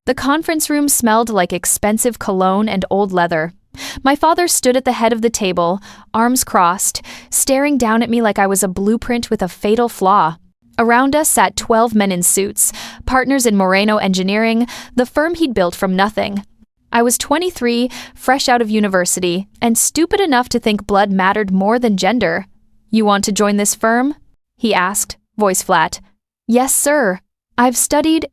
The conference room smelled like expensive cologne and old leather. My father stood at the head of the table, arms crossed, staring down at me like I was a blueprint with a fatal flaw. Around us sat 12 men in suits, partners in Moreno Engineering, the firm he'd built from nothing. I was 23, fresh out of university, and stupid enough to think blood mattered more than gender. "You want to join this firm?" he asked, voice flat. "Yes, sir.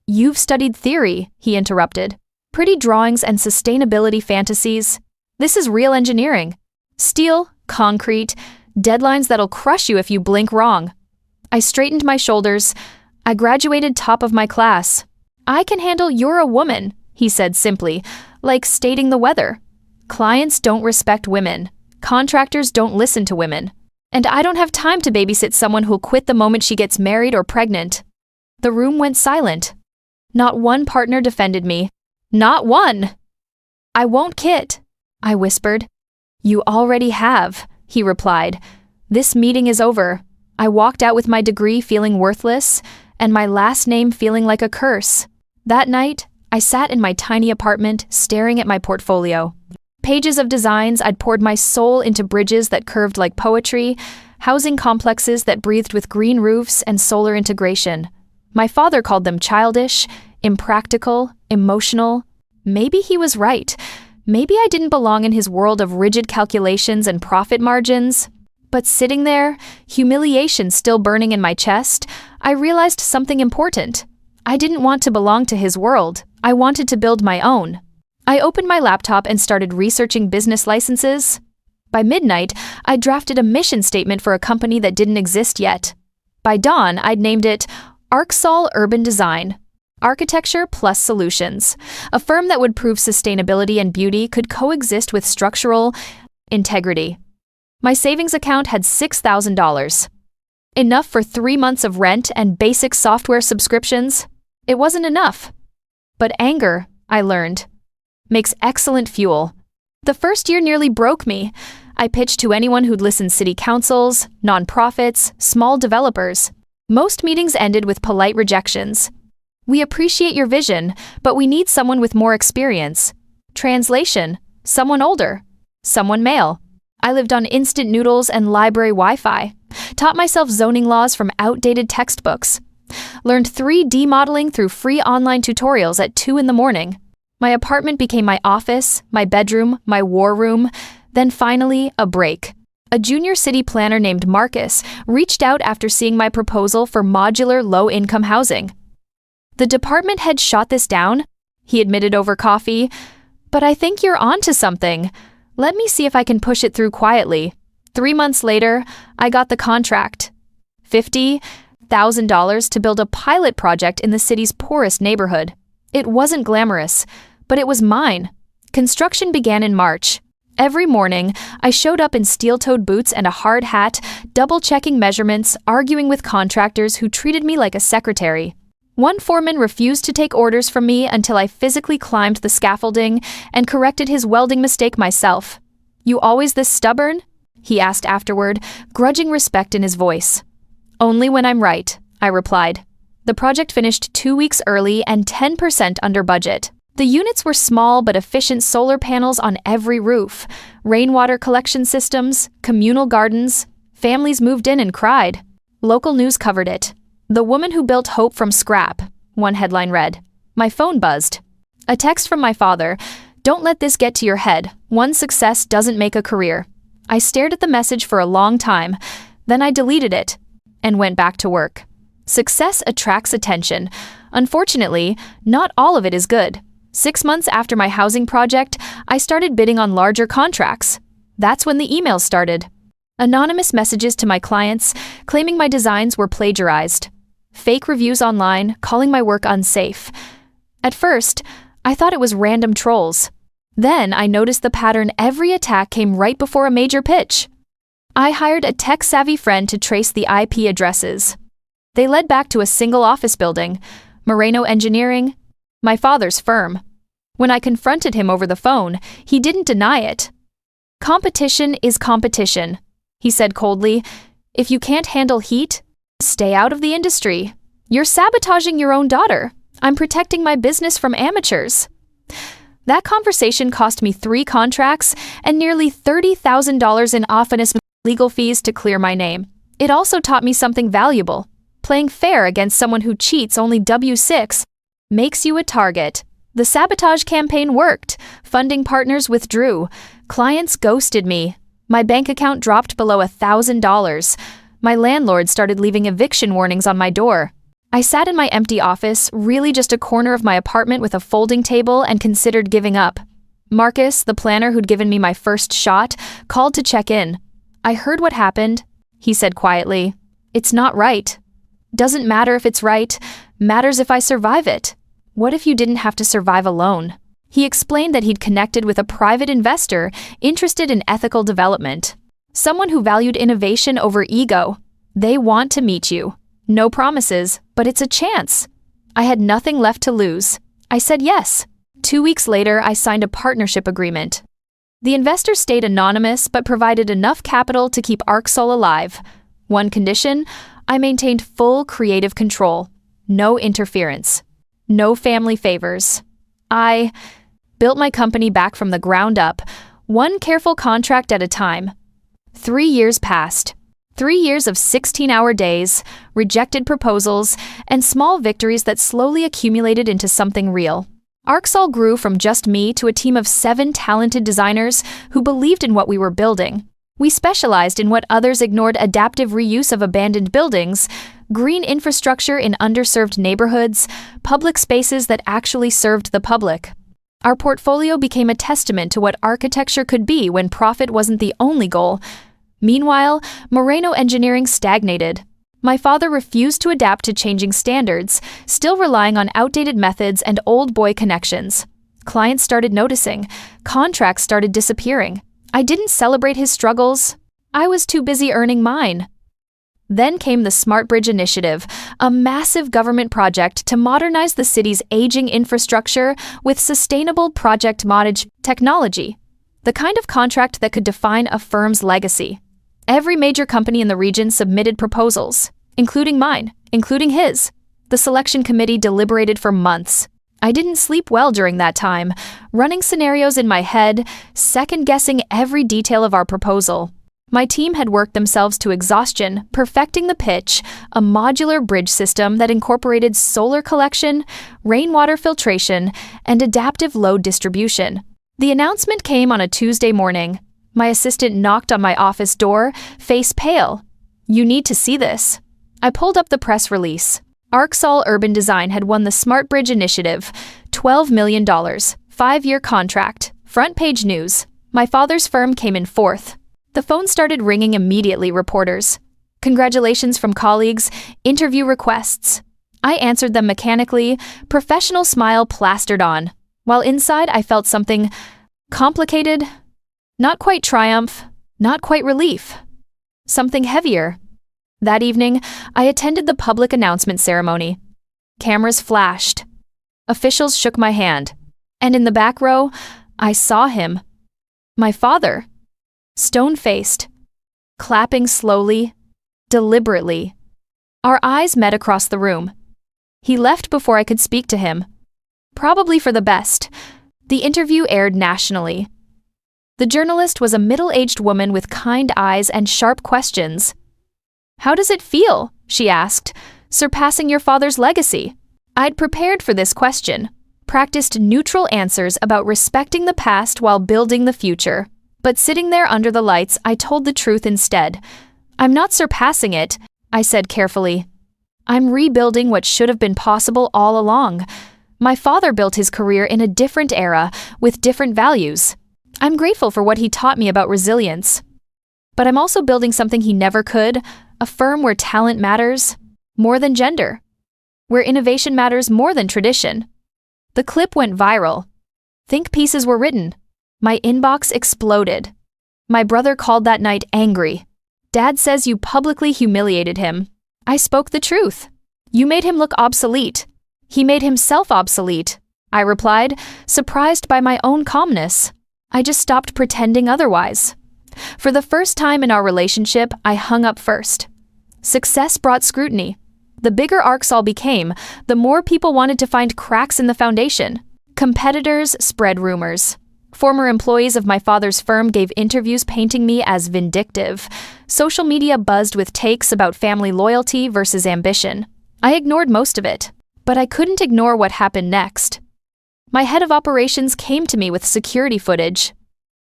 You've studied theory," he interrupted. "Pretty drawings and sustainability fantasies. This is real engineering. Steel, concrete, deadlines that'll crush you if you blink wrong." I straightened my shoulders. "I graduated top of my class." "I can handle you're a woman," he said simply, like stating the weather. "Clients don't respect women. Contractors don't listen to women. And I don't have time to babysit someone who'll quit the moment she gets married or pregnant." The room went silent. Not one partner defended me. Not one! "I won't quit," I whispered. "You already have," he replied. "This meeting is over." I walked out with my degree feeling worthless, and my last name feeling like a curse. That night, I sat in my tiny apartment, staring at my portfolio. Pages of designs I'd poured my soul into, bridges that curved like poetry, housing complexes that breathed with green roofs and solar integration. My father called them childish, impractical, emotional. Maybe he was right. Maybe I didn't belong in his world of rigid calculations and profit margins. But sitting there, humiliation still burning in my chest, I realized something important. I didn't want to belong to his world. I wanted to build my own. I opened my laptop and started researching business licenses. By midnight, I drafted a mission statement for a company that didn't exist yet. By dawn, I'd named it ArcSol Urban Design, Architecture plus Solutions, a firm that would prove sustainability and beauty could coexist with structural integrity. My savings account had $6,000. Enough for 3 months of rent and basic software subscriptions. It wasn't enough. But anger, I learned, makes excellent fuel. The first year nearly broke me. I pitched to anyone who'd listen: city councils, nonprofits, small developers. Most meetings ended with polite rejections. "We appreciate your vision, but we need someone with more experience." Translation: someone older, someone male. I lived on instant noodles and library Wi-Fi, taught myself zoning laws from outdated textbooks, learned 3D modeling through free online tutorials at 2 in the morning. My apartment became my office, my bedroom, my war room, then finally a break. A junior city planner named Marcus reached out after seeing my proposal for modular low-income housing. "The department head shot this down," he admitted over coffee, "but I think you're onto something. Let me see if I can push it through quietly." 3 months later, I got the contract. $50,000 to build a pilot project in the city's poorest neighborhood. It wasn't glamorous, but it was mine. Construction began in March. Every morning, I showed up in steel-toed boots and a hard hat, double-checking measurements, arguing with contractors who treated me like a secretary. One foreman refused to take orders from me until I physically climbed the scaffolding and corrected his welding mistake myself. "You always this stubborn?" he asked afterward, grudging respect in his voice. "Only when I'm right," I replied. The project finished 2 weeks early and 10% under budget. The units were small but efficient: solar panels on every roof, rainwater collection systems, communal gardens. Families moved in and cried. Local news covered it. "The woman who built hope from scrap," one headline read. My phone buzzed. A text from my father: "Don't let this get to your head. One success doesn't make a career." I stared at the message for a long time, then I deleted it and went back to work. Success attracts attention. Unfortunately, not all of it is good. 6 months after my housing project, I started bidding on larger contracts. That's when the emails started. Anonymous messages to my clients claiming my designs were plagiarized. Fake reviews online calling my work unsafe. At first, I thought it was random trolls. Then I noticed the pattern: every attack came right before a major pitch. I hired a tech-savvy friend to trace the IP addresses. They led back to a single office building, Moreno Engineering, my father's firm. When I confronted him over the phone, he didn't deny it. "Competition is competition," he said coldly. "If you can't handle heat, stay out of the industry. You're sabotaging your own daughter. I'm protecting my business from amateurs. That conversation cost me 3 contracts and nearly $30,000 in office legal fees to clear my name. It also taught me something valuable. Playing fair against someone who cheats only W6 makes you a target. The sabotage campaign worked. Funding partners withdrew. Clients ghosted me. My bank account dropped below $1,000. My landlord started leaving eviction warnings on my door. I sat in my empty office, really just a corner of my apartment with a folding table, and considered giving up. Marcus, the planner who'd given me my first shot, called to check in. I heard what happened, he said quietly. It's not right. Doesn't matter if it's right, matters if I survive it. What if you didn't have to survive alone? He explained that he'd connected with a private investor interested in ethical development. Someone who valued innovation over ego. They want to meet you. No promises, but it's a chance. I had nothing left to lose. I said yes. 2 weeks later, I signed a partnership agreement. The investor stayed anonymous but provided enough capital to keep ArcSol alive. One condition, I maintained full creative control. No interference. No family favors. I built my company back from the ground up, one careful contract at a time. 3 years passed. 3 years of 16-hour days, rejected proposals, and small victories that slowly accumulated into something real. ArcSol grew from just me to a team of 7 talented designers who believed in what we were building. We specialized in what others ignored: adaptive reuse of abandoned buildings, green infrastructure in underserved neighborhoods, public spaces that actually served the public. Our portfolio became a testament to what architecture could be when profit wasn't the only goal. Meanwhile, Moreno Engineering stagnated. My father refused to adapt to changing standards, still relying on outdated methods and old boy connections. Clients started noticing. Contracts started disappearing. I didn't celebrate his struggles. I was too busy earning mine. Then came the Smart Bridge Initiative, a massive government project to modernize the city's aging infrastructure with sustainable project management technology, the kind of contract that could define a firm's legacy. Every major company in the region submitted proposals, including mine, including his. The selection committee deliberated for months. I didn't sleep well during that time, running scenarios in my head, second-guessing every detail of our proposal. My team had worked themselves to exhaustion, perfecting the pitch, a modular bridge system that incorporated solar collection, rainwater filtration, and adaptive load distribution. The announcement came on a Tuesday morning. My assistant knocked on my office door, face pale. "You need to see this." I pulled up the press release. ArcSol Urban Design had won the Smart Bridge Initiative, $12 million, 5-year contract, front page news. My father's firm came in fourth. The phone started ringing immediately, reporters. Congratulations from colleagues, interview requests. I answered them mechanically, professional smile plastered on, while inside I felt something complicated. Not quite triumph, not quite relief. Something heavier. That evening, I attended the public announcement ceremony. Cameras flashed. Officials shook my hand. And in the back row, I saw him. My father. Stone-faced. Clapping slowly, deliberately. Our eyes met across the room. He left before I could speak to him. Probably for the best. The interview aired nationally. The journalist was a middle-aged woman with kind eyes and sharp questions. "How does it feel?" she asked, "surpassing your father's legacy?" I'd prepared for this question, practiced neutral answers about respecting the past while building the future. But sitting there under the lights, I told the truth instead. "I'm not surpassing it," I said carefully. "I'm rebuilding what should have been possible all along. My father built his career in a different era, with different values. I'm grateful for what he taught me about resilience. But I'm also building something he never could, a firm where talent matters more than gender, where innovation matters more than tradition." The clip went viral. Think pieces were written. My inbox exploded. My brother called that night angry. "Dad says you publicly humiliated him." I spoke the truth. "You made him look obsolete." "He made himself obsolete," I replied, surprised by my own calmness. I just stopped pretending otherwise. For the first time in our relationship, I hung up first. Success brought scrutiny. The bigger ArcSol became, the more people wanted to find cracks in the foundation. Competitors spread rumors. Former employees of my father's firm gave interviews painting me as vindictive. Social media buzzed with takes about family loyalty versus ambition. I ignored most of it, but I couldn't ignore what happened next. My head of operations came to me with security footage.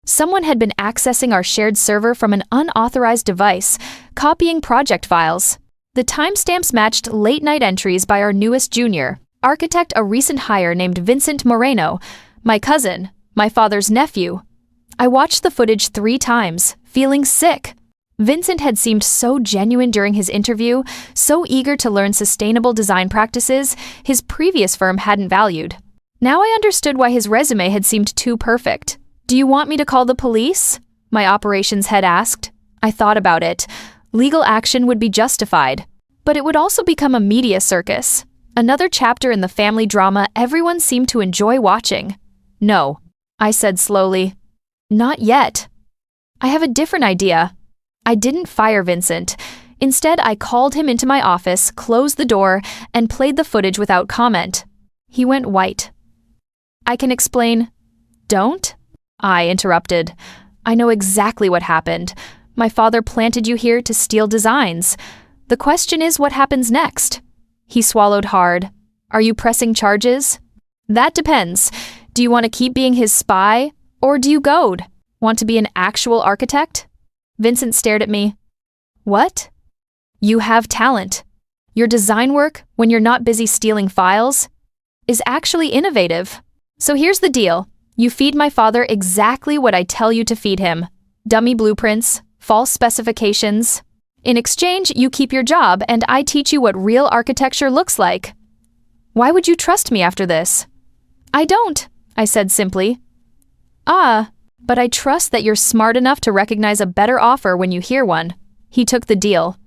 Someone had been accessing our shared server from an unauthorized device, copying project files. The timestamps matched late-night entries by our newest junior architect, a recent hire named Vincent Moreno, my cousin, my father's nephew. I watched the footage 3 times, feeling sick. Vincent had seemed so genuine during his interview, so eager to learn sustainable design practices his previous firm hadn't valued. Now I understood why his resume had seemed too perfect. "Do you want me to call the police?" my operations head asked. I thought about it. Legal action would be justified, but it would also become a media circus. Another chapter in the family drama everyone seemed to enjoy watching. "No," I said slowly. "Not yet. I have a different idea." I didn't fire Vincent. Instead, I called him into my office, closed the door, and played the footage without comment. He went white. "I can explain." "Don't?" I interrupted. "I know exactly what happened. My father planted you here to steal designs. The question is, what happens next?" He swallowed hard. "Are you pressing charges?" "That depends. Do you want to keep being his spy, or do you goad? Want to be an actual architect?" Vincent stared at me. "What?" "You have talent. Your design work, when you're not busy stealing files, is actually innovative. So here's the deal. You feed my father exactly what I tell you to feed him. Dummy blueprints, false specifications. In exchange, you keep your job and I teach you what real architecture looks like. Why would you trust me after this?" "I don't," I said simply. But I trust that you're smart enough to recognize a better offer when you hear one." He took the deal.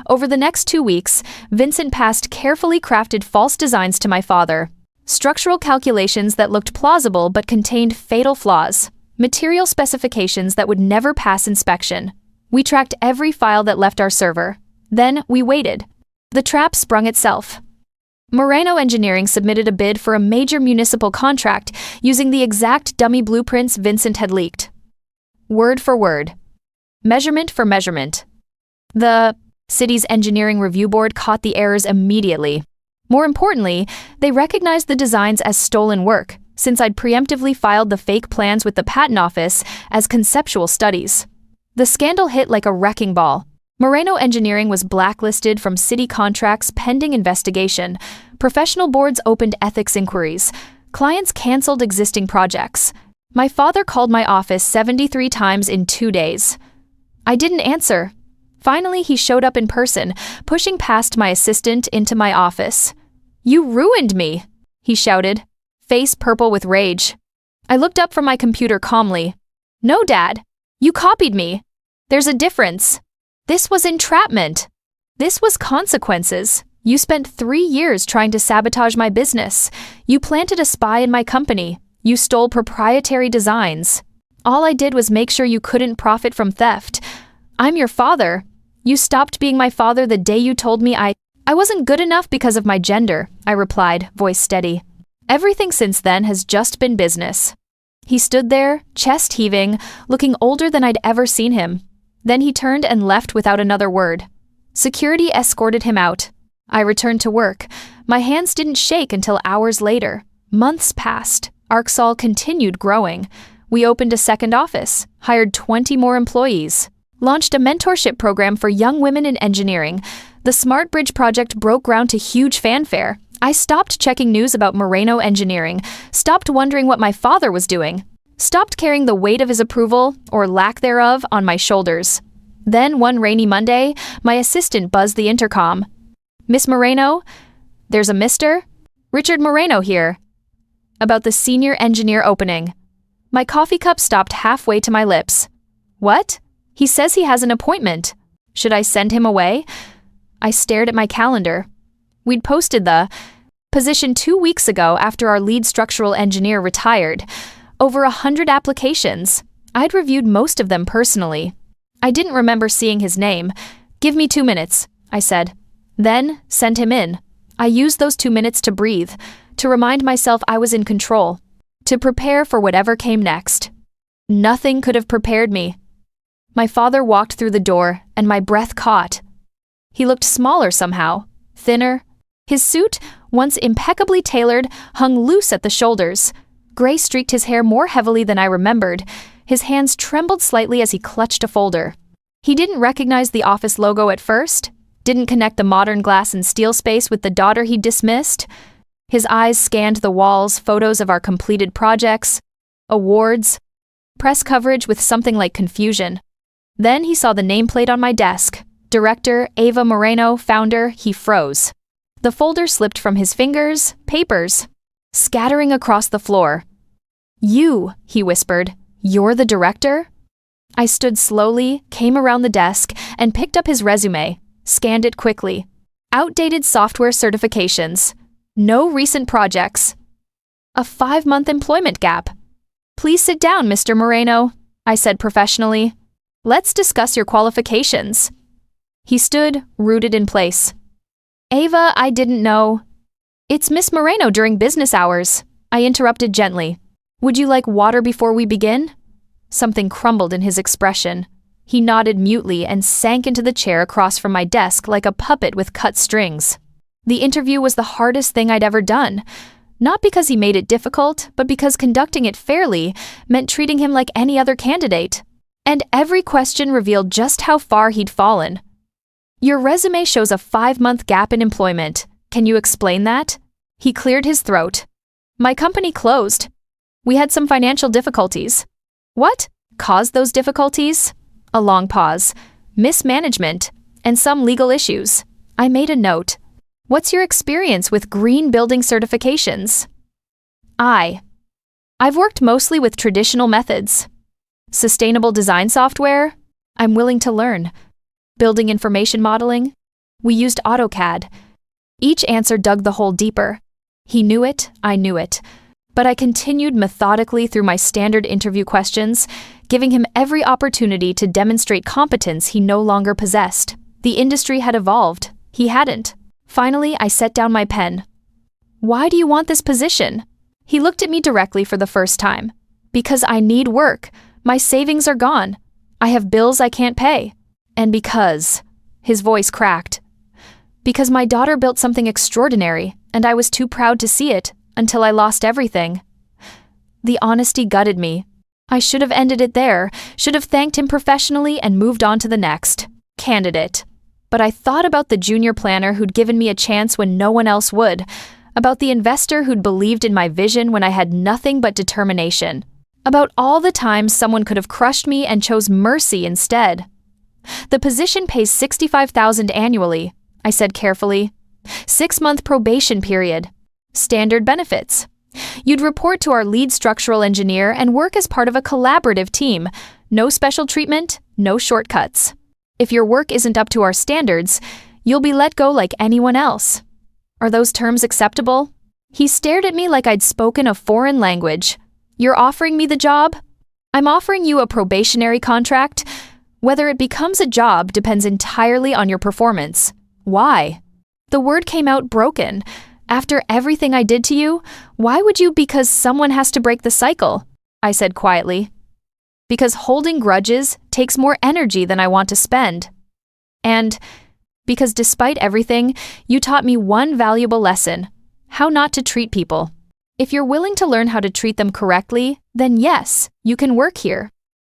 Over the next 2 weeks, Vincent passed carefully crafted false designs to my father. Structural calculations that looked plausible but contained fatal flaws. Material specifications that would never pass inspection. We tracked every file that left our server. Then we waited. The trap sprung itself. Moreno Engineering submitted a bid for a major municipal contract using the exact dummy blueprints Vincent had leaked. Word for word. Measurement for measurement. The city's engineering review board caught the errors immediately. More importantly, they recognized the designs as stolen work, since I'd preemptively filed the fake plans with the patent office as conceptual studies. The scandal hit like a wrecking ball. Moreno Engineering was blacklisted from city contracts pending investigation. Professional boards opened ethics inquiries. Clients canceled existing projects. My father called my office 73 times in 2 days. I didn't answer. Finally, he showed up in person, pushing past my assistant into my office. "You ruined me," he shouted, face purple with rage. I looked up from my computer calmly. "No, Dad. You copied me. There's a difference. This was entrapment. This was consequences. You spent 3 years trying to sabotage my business. You planted a spy in my company. You stole proprietary designs. All I did was make sure you couldn't profit from theft. I'm your father. You stopped being my father the day you told me I wasn't good enough because of my gender," I replied, voice steady. "Everything since then has just been business." He stood there, chest heaving, looking older than I'd ever seen him. Then he turned and left without another word. Security escorted him out. I returned to work. My hands didn't shake until hours later. Months passed. ArcSol continued growing. We opened a second office, hired 20 more employees, launched a mentorship program for young women in engineering. The Smart Bridge project broke ground to huge fanfare. I stopped checking news about Moreno Engineering, stopped wondering what my father was doing, stopped carrying the weight of his approval, or lack thereof, on my shoulders. Then, one rainy Monday, my assistant buzzed the intercom. "Miss Moreno, there's a Mr. Richard Moreno here. About the senior engineer opening." My coffee cup stopped halfway to my lips. "What? He says he has an appointment. Should I send him away?" I stared at my calendar. We'd posted the position 2 weeks ago after our lead structural engineer retired. Over 100 applications. I'd reviewed most of them personally. I didn't remember seeing his name. "Give me 2 minutes," I said. Then, sent him in. I used those 2 minutes to breathe, to remind myself I was in control, to prepare for whatever came next. Nothing could have prepared me. My father walked through the door, and my breath caught. He looked smaller somehow, thinner. His suit, once impeccably tailored, hung loose at the shoulders. Gray streaked his hair more heavily than I remembered. His hands trembled slightly as he clutched a folder. He didn't recognize the office logo at first, didn't connect the modern glass and steel space with the daughter he'd dismissed. His eyes scanned the walls, photos of our completed projects, awards, press coverage with something like confusion. Then he saw the nameplate on my desk. Director, Ava Moreno, founder. He froze. The folder slipped from his fingers, papers, scattering across the floor. "You," he whispered. "You're the director?" I stood slowly, came around the desk, and picked up his resume, scanned it quickly. Outdated software certifications. No recent projects. A 5-month employment gap. "Please sit down, Mr. Moreno," I said professionally. "Let's discuss your qualifications." He stood, rooted in place. "Ava, I didn't know." "It's Miss Moreno during business hours," I interrupted gently. "Would you like water before we begin?" Something crumbled in his expression. He nodded mutely and sank into the chair across from my desk like a puppet with cut strings. The interview was the hardest thing I'd ever done. Not because he made it difficult, but because conducting it fairly meant treating him like any other candidate. And every question revealed just how far he'd fallen. "Your resume shows a 5-month gap in employment. Can you explain that?" He cleared his throat. "My company closed. We had some financial difficulties." "What caused those difficulties?" A long pause. "Mismanagement and some legal issues." I made a note. "What's your experience with green building certifications?" I've worked mostly with traditional methods. Sustainable design software? I'm willing to learn. Building information modeling? We used AutoCAD. Each answer dug the hole deeper. He knew it, I knew it. But I continued methodically through my standard interview questions, giving him every opportunity to demonstrate competence he no longer possessed. The industry had evolved. He hadn't. Finally, I set down my pen. "Why do you want this position?" He looked at me directly for the first time. "Because I need work. My savings are gone. I have bills I can't pay. And because," his voice cracked, "because my daughter built something extraordinary, and I was too proud to see it, until I lost everything." The honesty gutted me. I should have ended it there, should have thanked him professionally and moved on to the next candidate. But I thought about the junior planner who'd given me a chance when no one else would, about the investor who'd believed in my vision when I had nothing but determination, about all the times someone could have crushed me and chose mercy instead. "The position pays $65,000 annually," I said carefully. 6-month probation period. Standard benefits. You'd report to our lead structural engineer and work as part of a collaborative team. No special treatment, no shortcuts. If your work isn't up to our standards, you'll be let go like anyone else. Are those terms acceptable? He stared at me like I'd spoken a foreign language. "You're offering me the job?" "I'm offering you a probationary contract. Whether it becomes a job depends entirely on your performance." "Why?" The word came out broken. "After everything I did to you, why would you?" "Because someone has to break the cycle," I said quietly. "Because holding grudges takes more energy than I want to spend. And because despite everything, you taught me one valuable lesson: how not to treat people. If you're willing to learn how to treat them correctly, then yes, you can work here."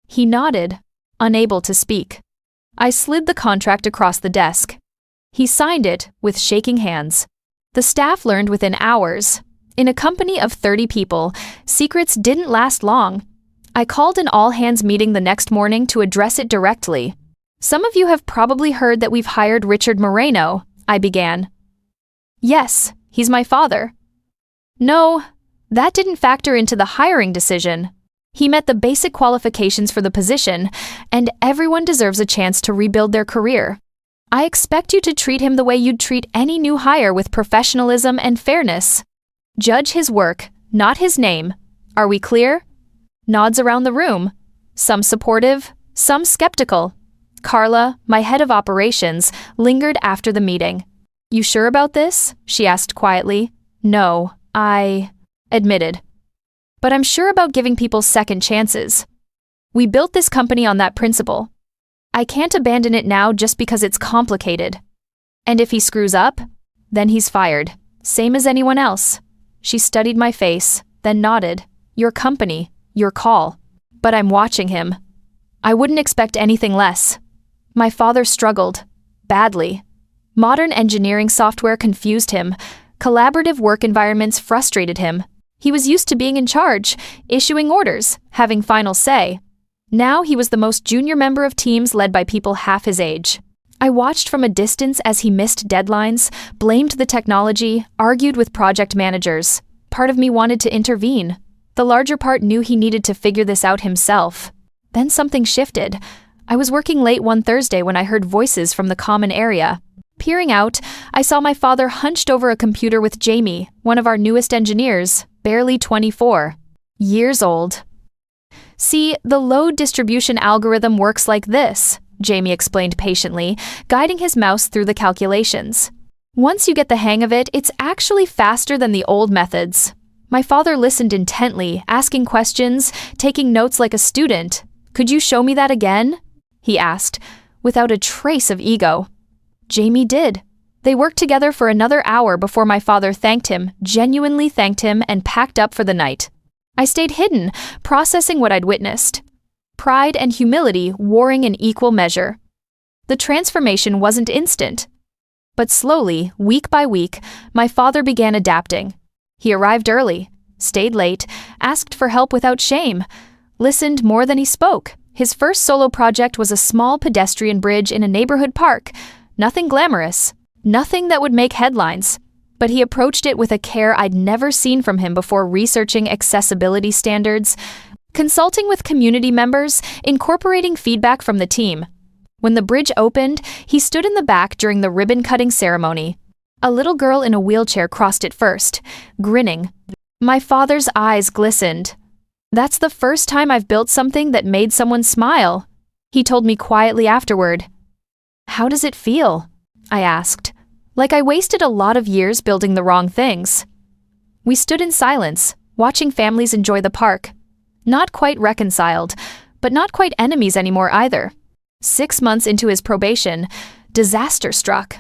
He nodded, unable to speak. I slid the contract across the desk. He signed it with shaking hands. The staff learned within hours. In a company of 30 people, secrets didn't last long. I called an all-hands meeting the next morning to address it directly. "Some of you have probably heard that we've hired Richard Moreno," I began. "Yes, he's my father." "No, that didn't factor into the hiring decision. He met the basic qualifications for the position, and everyone deserves a chance to rebuild their career. I expect you to treat him the way you'd treat any new hire, with professionalism and fairness. Judge his work, not his name. Are we clear?" Nods around the room. Some supportive, some skeptical. Carla, my head of operations, lingered after the meeting. You sure about this? She asked quietly. No, I admitted. But I'm sure about giving people second chances. We built this company on that principle. I can't abandon it now just because it's complicated. And if he screws up, then he's fired. Same as anyone else. She studied my face, then nodded. Your company, your call. But I'm watching him. I wouldn't expect anything less. My father struggled. Badly. Modern engineering software confused him. Collaborative work environments frustrated him. He was used to being in charge, issuing orders, having final say. Now he was the most junior member of teams led by people half his age. I watched from a distance as he missed deadlines, blamed the technology, argued with project managers. Part of me wanted to intervene. The larger part knew he needed to figure this out himself. Then something shifted. I was working late one Thursday when I heard voices from the common area. Peering out, I saw my father hunched over a computer with Jamie, one of our newest engineers, barely 24. Years old. See, the load distribution algorithm works like this, Jamie explained patiently, guiding his mouse through the calculations. Once you get the hang of it, it's actually faster than the old methods. My father listened intently, asking questions, taking notes like a student. Could you show me that again? He asked, without a trace of ego. Jamie did. They worked together for another hour before my father thanked him, genuinely thanked him, and packed up for the night. I stayed hidden, processing what I'd witnessed. Pride and humility warring in equal measure. The transformation wasn't instant. But slowly, week by week, my father began adapting. He arrived early, stayed late, asked for help without shame, listened more than he spoke. His first solo project was a small pedestrian bridge in a neighborhood park. Nothing glamorous, nothing that would make headlines. But he approached it with a care I'd never seen from him before, researching accessibility standards, consulting with community members, incorporating feedback from the team. When the bridge opened, he stood in the back during the ribbon-cutting ceremony. A little girl in a wheelchair crossed it first, grinning. My father's eyes glistened. That's the first time I've built something that made someone smile, he told me quietly afterward. How does it feel? I asked. Like I wasted a lot of years building the wrong things. We stood in silence, watching families enjoy the park. Not quite reconciled, but not quite enemies anymore either. 6 months into his probation, disaster struck.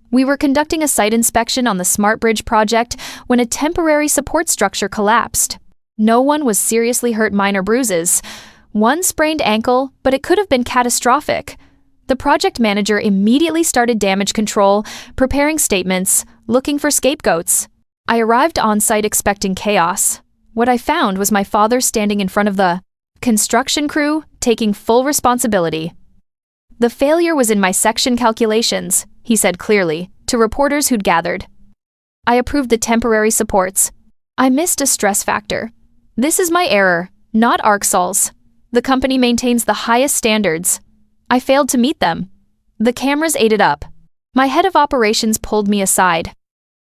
We were conducting a site inspection on the Smart Bridge project when a temporary support structure collapsed. No one was seriously hurt, minor bruises. One sprained ankle, but it could have been catastrophic. The project manager immediately started damage control, preparing statements, looking for scapegoats. I arrived on site expecting chaos. What I found was my father standing in front of the construction crew, taking full responsibility. The failure was in my section calculations, he said clearly, to reporters who'd gathered. I approved the temporary supports. I missed a stress factor. This is my error, not ArcSol's. The company maintains the highest standards. I failed to meet them. The cameras ate it up. My head of operations pulled me aside.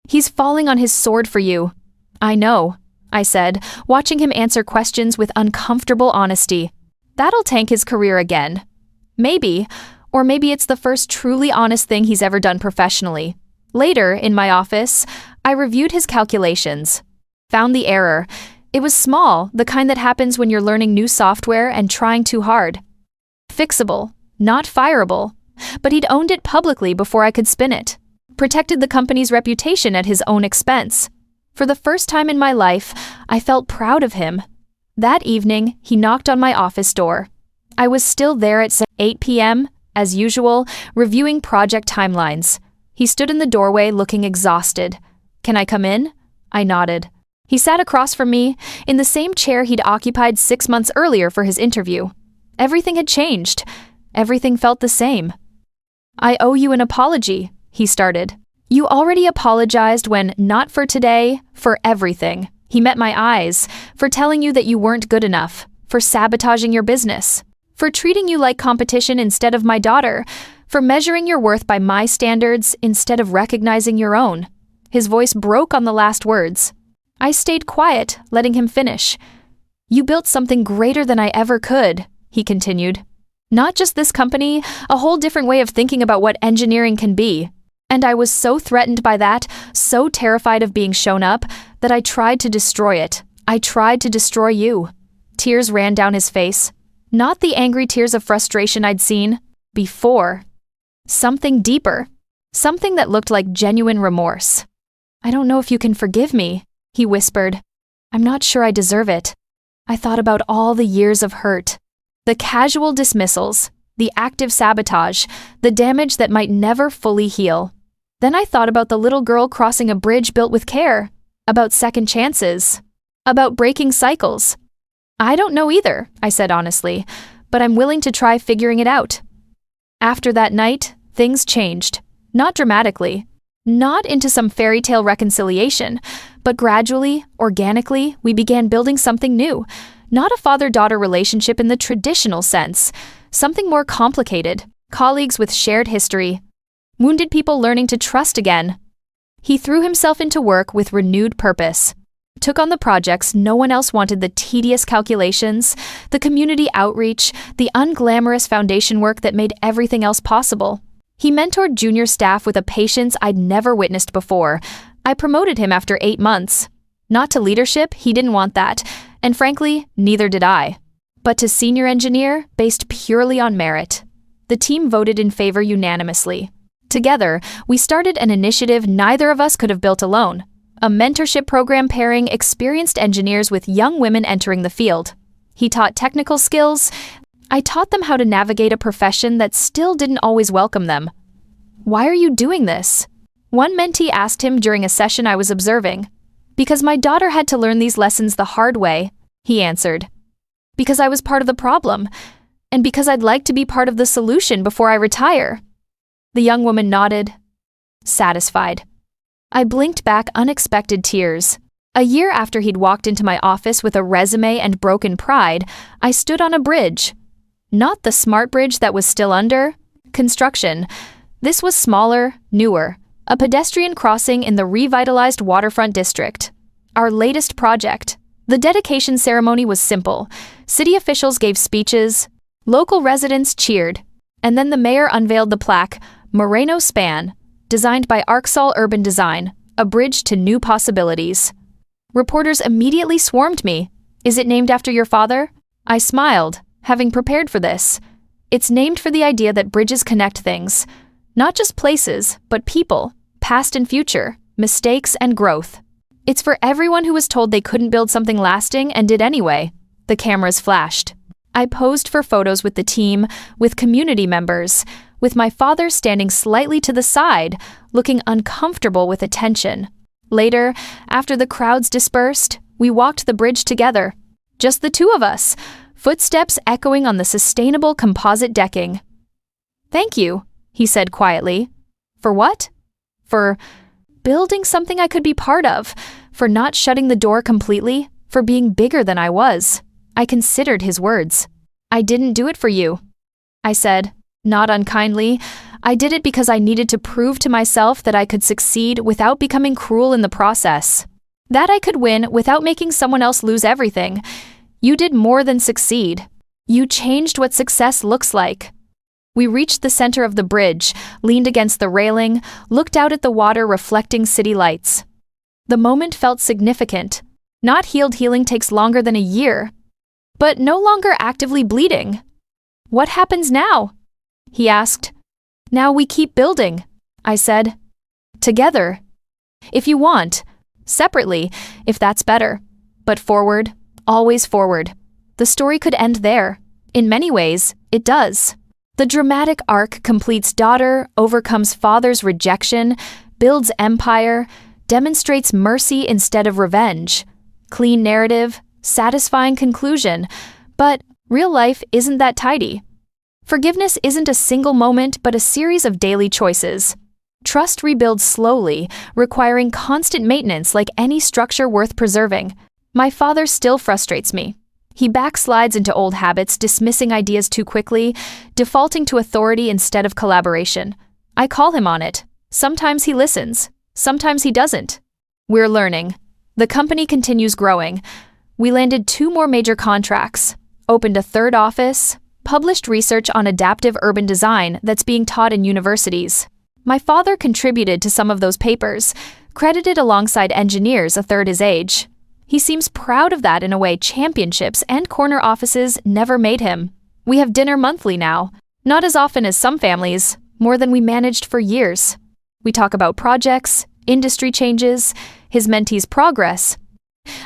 He's falling on his sword for you. I know, I said, watching him answer questions with uncomfortable honesty. That'll tank his career again. Maybe, or maybe it's the first truly honest thing he's ever done professionally. Later, in my office, I reviewed his calculations. Found the error. It was small, the kind that happens when you're learning new software and trying too hard. Fixable, not fireable. But he'd owned it publicly before I could spin it. Protected the company's reputation at his own expense. For the first time in my life, I felt proud of him. That evening, he knocked on my office door. I was still there at 8 p.m., as usual, reviewing project timelines. He stood in the doorway looking exhausted. Can I come in? I nodded. He sat across from me, in the same chair he'd occupied 6 months earlier for his interview. Everything had changed. Everything felt the same. I owe you an apology, he started. You already apologized when, not for today, for everything. He met my eyes, for telling you that you weren't good enough, for sabotaging your business, for treating you like competition instead of my daughter, for measuring your worth by my standards instead of recognizing your own. His voice broke on the last words. I stayed quiet, letting him finish. You built something greater than I ever could, he continued. Not just this company, a whole different way of thinking about what engineering can be. And I was so threatened by that, so terrified of being shown up, that I tried to destroy it. I tried to destroy you. Tears ran down his face. Not the angry tears of frustration I'd seen before. Something deeper. Something that looked like genuine remorse. "I don't know if you can forgive me," he whispered. "I'm not sure I deserve it." I thought about all the years of hurt. The casual dismissals, the active sabotage, the damage that might never fully heal. Then I thought about the little girl crossing a bridge built with care, about second chances, about breaking cycles. "I don't know either," I said honestly, "but I'm willing to try figuring it out." After that night, things changed. Not dramatically, not into some fairy tale reconciliation, but gradually, organically, we began building something new. Not a father-daughter relationship in the traditional sense, something more complicated, colleagues with shared history, wounded people learning to trust again. He threw himself into work with renewed purpose, took on the projects no one else wanted, the tedious calculations, the community outreach, the unglamorous foundation work that made everything else possible. He mentored junior staff with a patience I'd never witnessed before. I promoted him after 8 months. Not to leadership, he didn't want that, and frankly, neither did I. But to senior engineer, based purely on merit. The team voted in favor unanimously. Together, we started an initiative neither of us could have built alone. A mentorship program pairing experienced engineers with young women entering the field. He taught technical skills. I taught them how to navigate a profession that still didn't always welcome them. "Why are you doing this?" One mentee asked him during a session I was observing. "Because my daughter had to learn these lessons the hard way," he answered. "Because I was part of the problem, and because I'd like to be part of the solution before I retire." The young woman nodded, satisfied. I blinked back unexpected tears. A year after he'd walked into my office with a resume and broken pride, I stood on a bridge. Not the smart bridge that was still under construction. This was smaller, newer, a pedestrian crossing in the revitalized waterfront district. Our latest project. The dedication ceremony was simple. City officials gave speeches, local residents cheered, and then the mayor unveiled the plaque, Moreno Span, designed by ArcSol Urban Design, a bridge to new possibilities. Reporters immediately swarmed me. "Is it named after your father?" I smiled, having prepared for this. It's named for the idea that bridges connect things. Not just places, but people, past and future, mistakes and growth. It's for everyone who was told they couldn't build something lasting and did anyway. The cameras flashed. I posed for photos with the team, with community members, with my father standing slightly to the side, looking uncomfortable with attention. Later, after the crowds dispersed, we walked the bridge together. Just the two of us, footsteps echoing on the sustainable composite decking. "Thank you," he said quietly. "For what?" "For building something I could be part of, for not shutting the door completely, for being bigger than I was." I considered his words. "I didn't do it for you," I said, not unkindly. "I did it because I needed to prove to myself that I could succeed without becoming cruel in the process. That I could win without making someone else lose everything. You did more than succeed. You changed what success looks like." We reached the center of the bridge, leaned against the railing, looked out at the water reflecting city lights. The moment felt significant. Not healed healing takes longer than a year, but no longer actively bleeding. "What happens now?" he asked. "Now we keep building," I said. "Together. If you want. Separately, if that's better. But forward, always forward." The story could end there. In many ways, it does. The dramatic arc completes daughter, overcomes father's rejection, builds empire, demonstrates mercy instead of revenge. Clean narrative, satisfying conclusion. But real life isn't that tidy. Forgiveness isn't a single moment, but a series of daily choices. Trust rebuilds slowly, requiring constant maintenance like any structure worth preserving. My father still frustrates me. He backslides into old habits, dismissing ideas too quickly, defaulting to authority instead of collaboration. I call him on it. Sometimes he listens. Sometimes he doesn't. We're learning. The company continues growing. We landed 2 more major contracts, opened a 3rd office, published research on adaptive urban design that's being taught in universities. My father contributed to some of those papers, credited alongside engineers a third his age. He seems proud of that in a way championships and corner offices never made him. We have dinner monthly now, not as often as some families, more than we managed for years. We talk about projects, industry changes, his mentee's progress.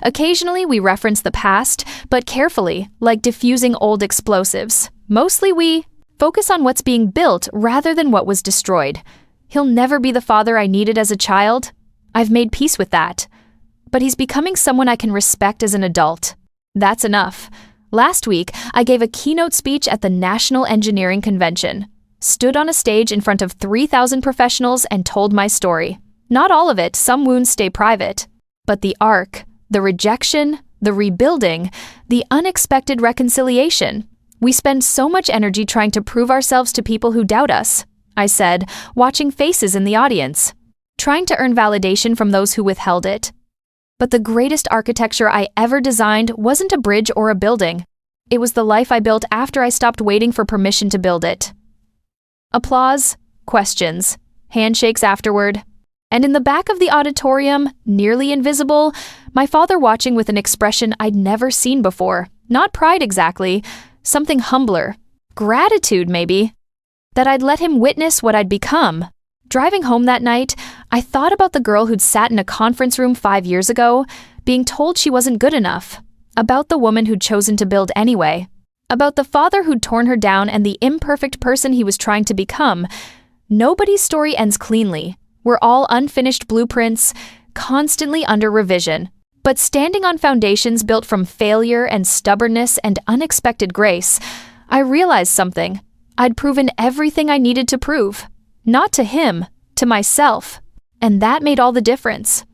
Occasionally we reference the past, but carefully, like diffusing old explosives. Mostly we focus on what's being built rather than what was destroyed. He'll never be the father I needed as a child. I've made peace with that. But he's becoming someone I can respect as an adult. That's enough. Last week, I gave a keynote speech at the National Engineering Convention. Stood on a stage in front of 3,000 professionals and told my story. Not all of it, some wounds stay private. But the arc, the rejection, the rebuilding, the unexpected reconciliation. We spend so much energy trying to prove ourselves to people who doubt us, I said, watching faces in the audience. Trying to earn validation from those who withheld it. But the greatest architecture I ever designed wasn't a bridge or a building. It was the life I built after I stopped waiting for permission to build it. Applause, questions, handshakes afterward. And in the back of the auditorium, nearly invisible, my father watching with an expression I'd never seen before. Not pride exactly, something humbler. Gratitude, maybe. That I'd let him witness what I'd become. Driving home that night, I thought about the girl who'd sat in a conference room 5 years ago, being told she wasn't good enough. About the woman who'd chosen to build anyway. About the father who'd torn her down and the imperfect person he was trying to become. Nobody's story ends cleanly. We're all unfinished blueprints, constantly under revision. But standing on foundations built from failure and stubbornness and unexpected grace, I realized something. I'd proven everything I needed to prove. Not to him, to myself. And that made all the difference.